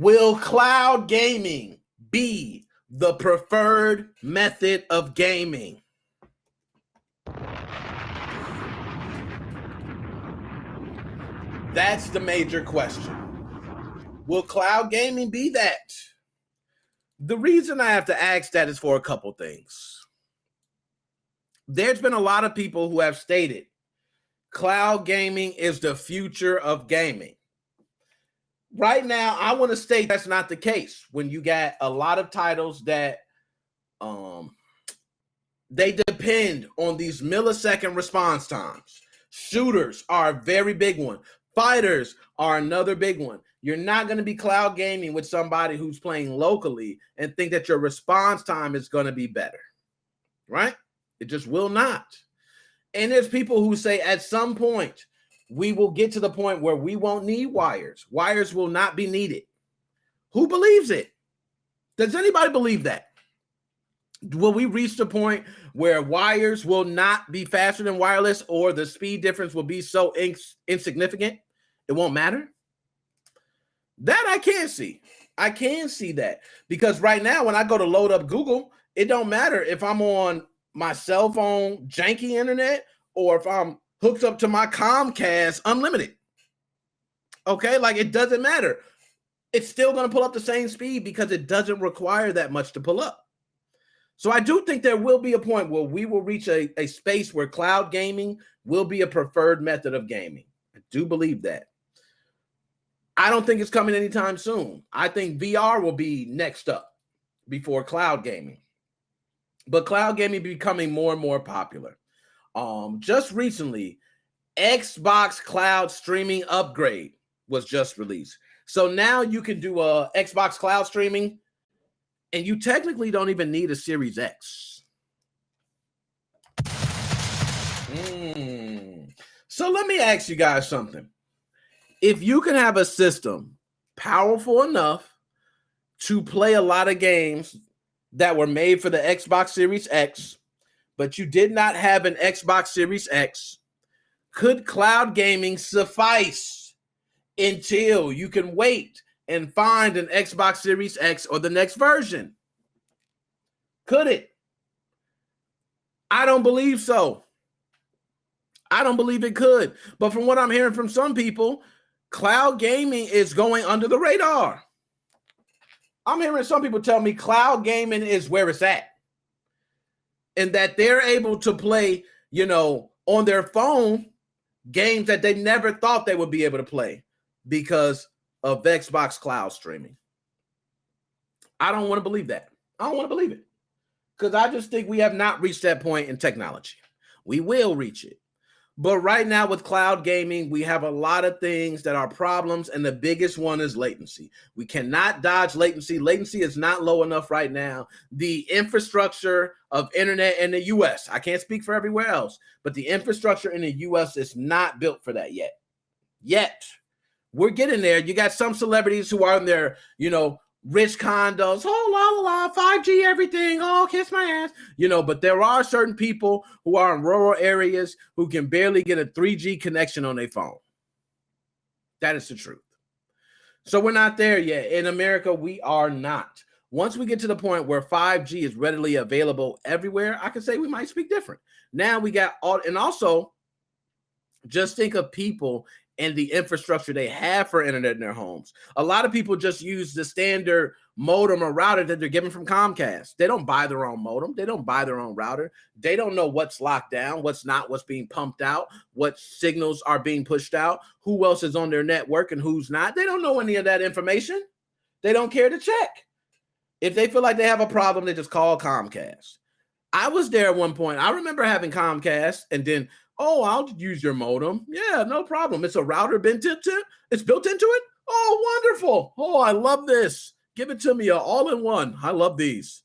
Will cloud gaming be the preferred method of gaming? That's the major question. Will cloud gaming be that? The reason I have to ask that is for a couple things. There's been a lot of people who have stated cloud gaming is the future of gaming. Right now, I want to state that's not the case. When you got a lot of titles that they depend on these millisecond response times. Shooters are a very big one. Fighters are another big one. You're not going to be cloud gaming with somebody who's playing locally and think that your response time is going to be better, right? It just will not. And there's people who say at some point, we will get to the point where we won't need wires. Wires will not be needed. Who believes it? Does anybody believe that? Will we reach the point where wires will not be faster than wireless, or the speed difference will be so insignificant it won't matter? That I can see. I can see that, because right now when I go to load up Google, it don't matter if I'm on my cell phone janky internet or if I'm hooked up to my Comcast unlimited. Okay, like it doesn't matter. It's still going to pull up the same speed because it doesn't require that much to pull up. So I do think there will be a point where we will reach a space where cloud gaming will be a preferred method of gaming. I do believe that. I don't think it's coming anytime soon. I think VR will be next up before cloud gaming. But cloud gaming becoming more and more popular. Just recently, Xbox Cloud Streaming Upgrade was just released. So now you can do a Xbox Cloud Streaming, and you technically don't even need a Series X. So let me ask you guys something. If you can have a system powerful enough to play a lot of games that were made for the Xbox Series X, but you did not have an Xbox Series X, could cloud gaming suffice until you can wait and find an Xbox Series X or the next version? Could it? I don't believe so. I don't believe it could. But from what I'm hearing from some people, cloud gaming is going under the radar. I'm hearing some people tell me cloud gaming is where it's at, and that they're able to play, on their phone games that they never thought they would be able to play because of Xbox cloud streaming. I don't want to believe that. I don't want to believe it, because I just think we have not reached that point in technology. We will reach it. But right now with cloud gaming, we have a lot of things that are problems, and the biggest one is latency. We cannot dodge latency. Latency is not low enough right now. The infrastructure of internet in the U.S., I can't speak for everywhere else, but the infrastructure in the U.S. is not built for that yet. We're getting there. You got some celebrities who are in their, rich condos, oh, la, 5G everything, oh, kiss my ass, but there are certain people who are in rural areas who can barely get a 3G connection on their phone. That is the truth. So we're not there yet. In America, we are not. Once we get to the point where 5G is readily available everywhere, I can say we might speak different. Now we got all, and also just think of people and the infrastructure they have for internet in their homes. A lot of people just use the standard modem or router that they're given from Comcast. They don't buy their own modem. They don't buy their own router. They don't know what's locked down, what's not, what's being pumped out, what signals are being pushed out, who else is on their network and who's not. They don't know any of that information. They don't care to check. If they feel like they have a problem, they just call Comcast. I was there at one point. I remember having Comcast, and then, oh, I'll use your modem. Yeah, no problem. It's a router built into it. It's built into it. Oh, wonderful. Oh, I love this. Give it to me all in one. I love these.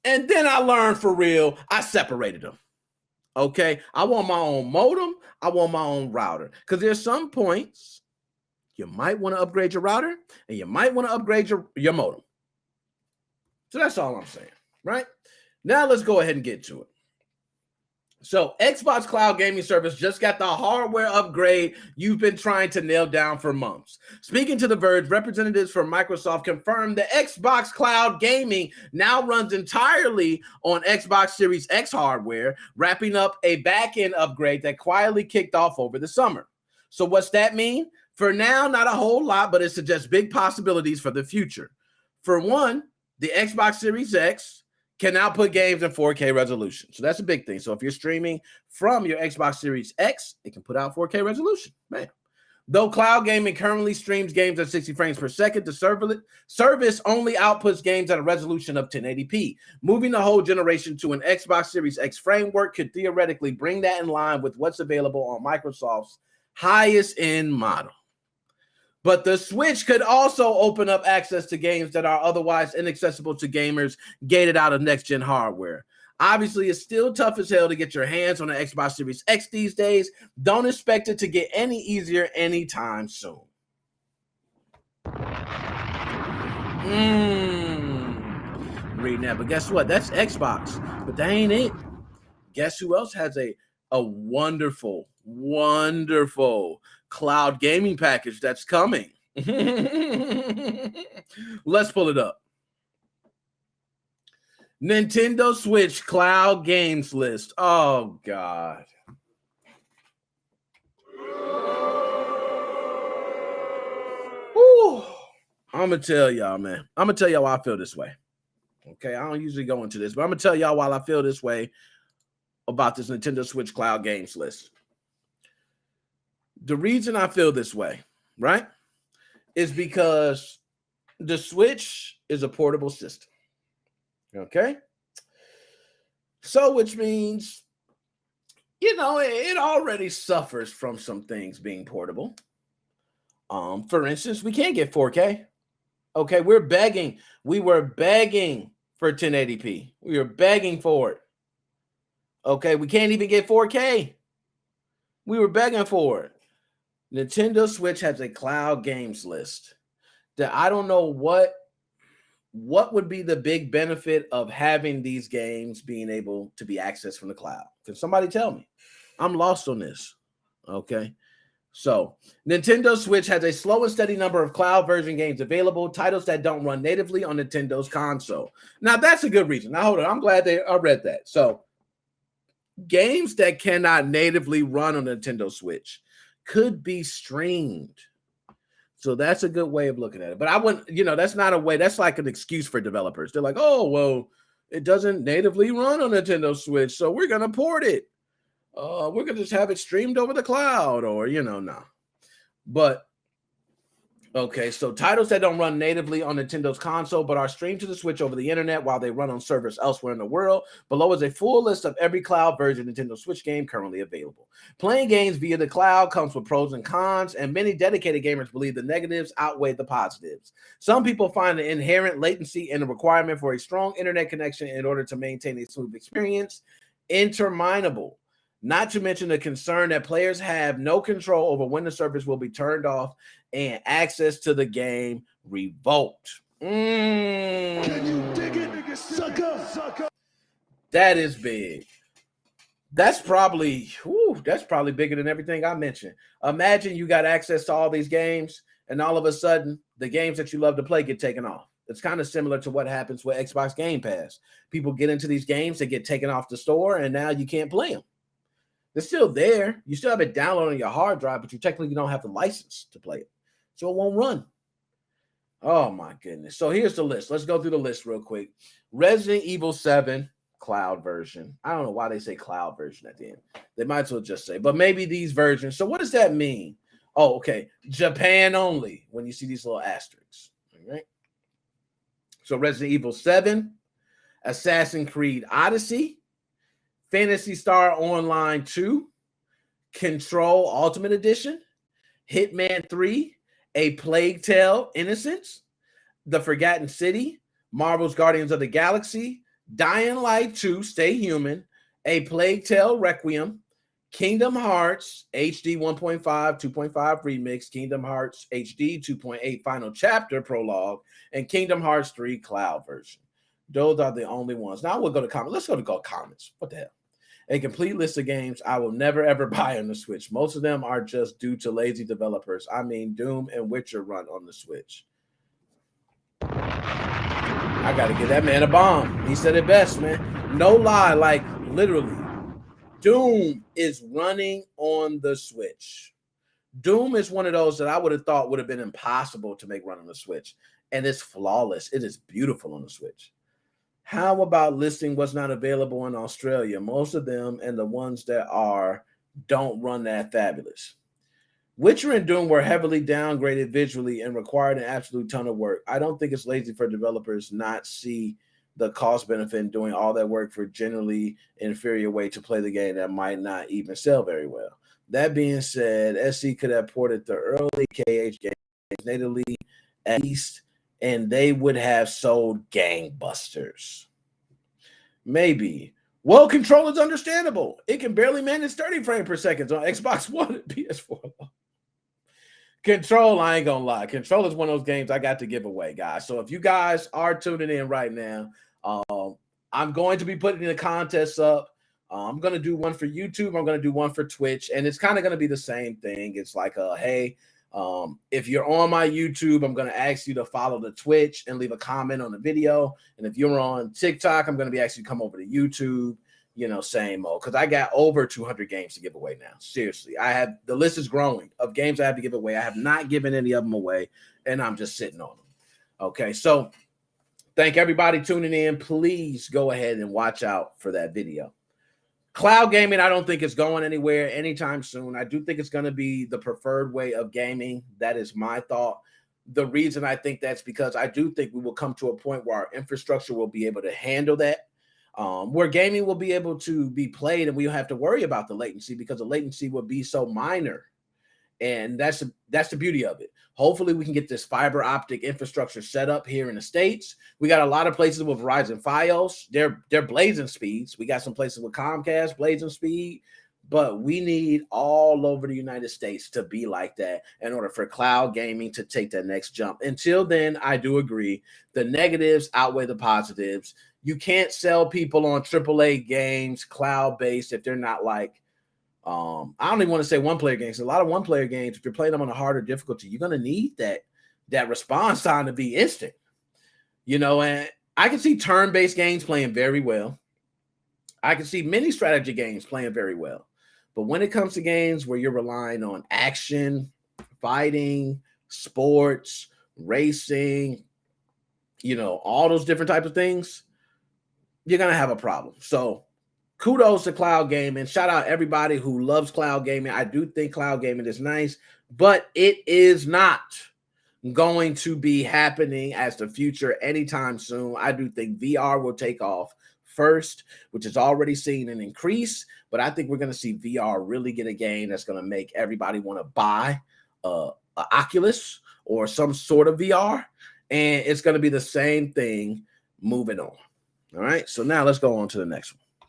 And then I learned for real, I separated them. Okay, I want my own modem. I want my own router. Because there's some points you might want to upgrade your router, and you might want to upgrade your modem. So that's all I'm saying, right? Now let's go ahead and get to it. So Xbox Cloud Gaming Service just got the hardware upgrade you've been trying to nail down for months. Speaking to The Verge, representatives from Microsoft confirmed the Xbox Cloud Gaming now runs entirely on Xbox Series X hardware, wrapping up a backend upgrade that quietly kicked off over the summer. So what's that mean? For now, not a whole lot, but it suggests big possibilities for the future. For one, the Xbox Series X can now put games in 4K resolution. So that's a big thing. So if you're streaming from your Xbox Series X, it can put out 4K resolution. Man. Though cloud gaming currently streams games at 60 frames per second, the service only outputs games at a resolution of 1080p. Moving the whole generation to an Xbox Series X framework could theoretically bring that in line with what's available on Microsoft's highest end model. But the Switch could also open up access to games that are otherwise inaccessible to gamers gated out of next-gen hardware. Obviously, it's still tough as hell to get your hands on an Xbox Series X these days. Don't expect it to get any easier anytime soon. Reading that, but guess what? That's Xbox, but that ain't it. Guess who else has a wonderful, wonderful cloud gaming package that's coming? Let's pull it up. Nintendo Switch Cloud Games List. Oh, God. Woo. I'm going to tell y'all, man. I'm going to tell y'all why I feel this way. Okay, I don't usually go into this, but I'm going to tell y'all why I feel this way about this Nintendo Switch Cloud Games List. The reason I feel this way, right, is because the Switch is a portable system. Okay? So, which means, it already suffers from some things being portable. For instance, we can't get 4K. Okay, we were begging for 1080p. We were begging for it. Okay, we can't even get 4K. We were begging for it. Nintendo Switch has a cloud games list that I don't know what would be the big benefit of having these games being able to be accessed from the cloud. Can somebody tell me? I'm lost on this. Okay. So Nintendo Switch has a slow and steady number of cloud version games available, titles that don't run natively on Nintendo's console. Now that's a good reason. Now hold on. I'm glad I read that. So games that cannot natively run on Nintendo Switch could be streamed. So that's a good way of looking at it. But I wouldn't, that's not a way. That's like an excuse for developers. They're like, oh, well, it doesn't natively run on Nintendo Switch, so we're going to port it. We're going to just have it streamed over the cloud or, no. But, okay, so titles that don't run natively on Nintendo's console but are streamed to the Switch over the internet while they run on servers elsewhere in the world. Below is a full list of every cloud version Nintendo Switch game currently available. Playing games via the cloud comes with pros and cons, and many dedicated gamers believe the negatives outweigh the positives. Some people find the inherent latency and the requirement for a strong internet connection in order to maintain a smooth experience interminable. Not to mention the concern that players have no control over when the service will be turned off and access to the game revoked. Can you dig it, sucker? That is big. That's probably bigger than everything I mentioned. Imagine you got access to all these games, and all of a sudden, the games that you love to play get taken off. It's kind of similar to what happens with Xbox Game Pass. People get into these games, they get taken off the store, and now you can't play them. They're still there. You still have it downloaded on your hard drive, but you technically don't have the license to play it. So it won't run. Oh, my goodness. So here's the list. Let's go through the list real quick. Resident Evil 7 cloud version. I don't know why they say cloud version at the end. They might as well just say, but maybe these versions. So what does that mean? Oh, okay. Japan only when you see these little asterisks. All right. So Resident Evil 7, Assassin's Creed Odyssey, Phantasy Star Online 2, Control Ultimate Edition, Hitman 3, A Plague Tale Innocence, The Forgotten City, Marvel's Guardians of the Galaxy, Dying Light 2, Stay Human, A Plague Tale Requiem, Kingdom Hearts HD 1.5, 2.5 Remix, Kingdom Hearts HD 2.8 Final Chapter Prologue, and Kingdom Hearts 3 Cloud version. Those are the only ones. Now we'll go to comments. Let's go to comments. What the hell? A complete list of games I will never ever buy on the Switch. Most of them are just due to lazy developers. I mean, Doom and Witcher run on the Switch. I got to give that man a bomb. He said it best, man. No lie, like literally, Doom is running on the Switch. Doom is one of those that I would have thought would have been impossible to make run on the Switch. And it's flawless. It is beautiful on the Switch. How about listing what's not available in Australia? Most of them and the ones that are don't run that fabulous. Witcher and Doom were heavily downgraded visually and required an absolute ton of work. I don't think it's lazy for developers not see the cost benefit in doing all that work for generally inferior way to play the game that might not even sell very well. That being said, SC could have ported the early KH games natively at least, and they would have sold gangbusters. Maybe. Well, Control is understandable. It can barely manage 30 frames per second on Xbox One and PS4. Control, I ain't gonna lie. Control is one of those games I got to give away, guys. So if you guys are tuning in right now, I'm going to be putting the contests up. I'm going to do one for YouTube. I'm going to do one for Twitch. And it's kind of going to be the same thing. It's like, hey, if you're on my YouTube, I'm going to ask you to follow the Twitch and leave a comment on the video. And if you're on TikTok, I'm going to be asking you to come over to YouTube, you know, same old. Because I got over 200 games to give away now. Seriously. The list is growing of games I have to give away. I have not given any of them away, and I'm just sitting on them. Okay, so thank everybody tuning in. Please go ahead and watch out for that video. Cloud gaming, I don't think it's going anywhere anytime soon. I do think it's going to be the preferred way of gaming. That is my thought. The reason I think that's because I do think we will come to a point where our infrastructure will be able to handle that, where gaming will be able to be played and we don't have to worry about the latency because the latency will be so minor. And that's the beauty of it. Hopefully we can get this fiber optic infrastructure set up here in the States. We got a lot of places with Verizon Fios. They're blazing speeds. We got some places with Comcast blazing speed, but we need all over the United States to be like that in order for cloud gaming to take that next jump. Until then, I do agree. The negatives outweigh the positives. You can't sell people on AAA games, cloud-based, if they're not like, I don't even want to say one-player games. A lot of one-player games, if you're playing them on a harder difficulty, you're going to need that response time to be instant. You know, and I can see turn-based games playing very well. I can see many strategy games playing very well. But when it comes to games where you're relying on action, fighting, sports, racing, you know, all those different types of things, you're going to have a problem. So kudos to cloud gaming. Shout out everybody who loves cloud gaming. I do think cloud gaming is nice, but it is not going to be happening as the future anytime soon. I do think VR will take off first, which is already seeing an increase, but I think we're going to see VR really get a game that's going to make everybody want to buy a Oculus or some sort of VR, and it's going to be the same thing moving on. All right, so now let's go on to the next one.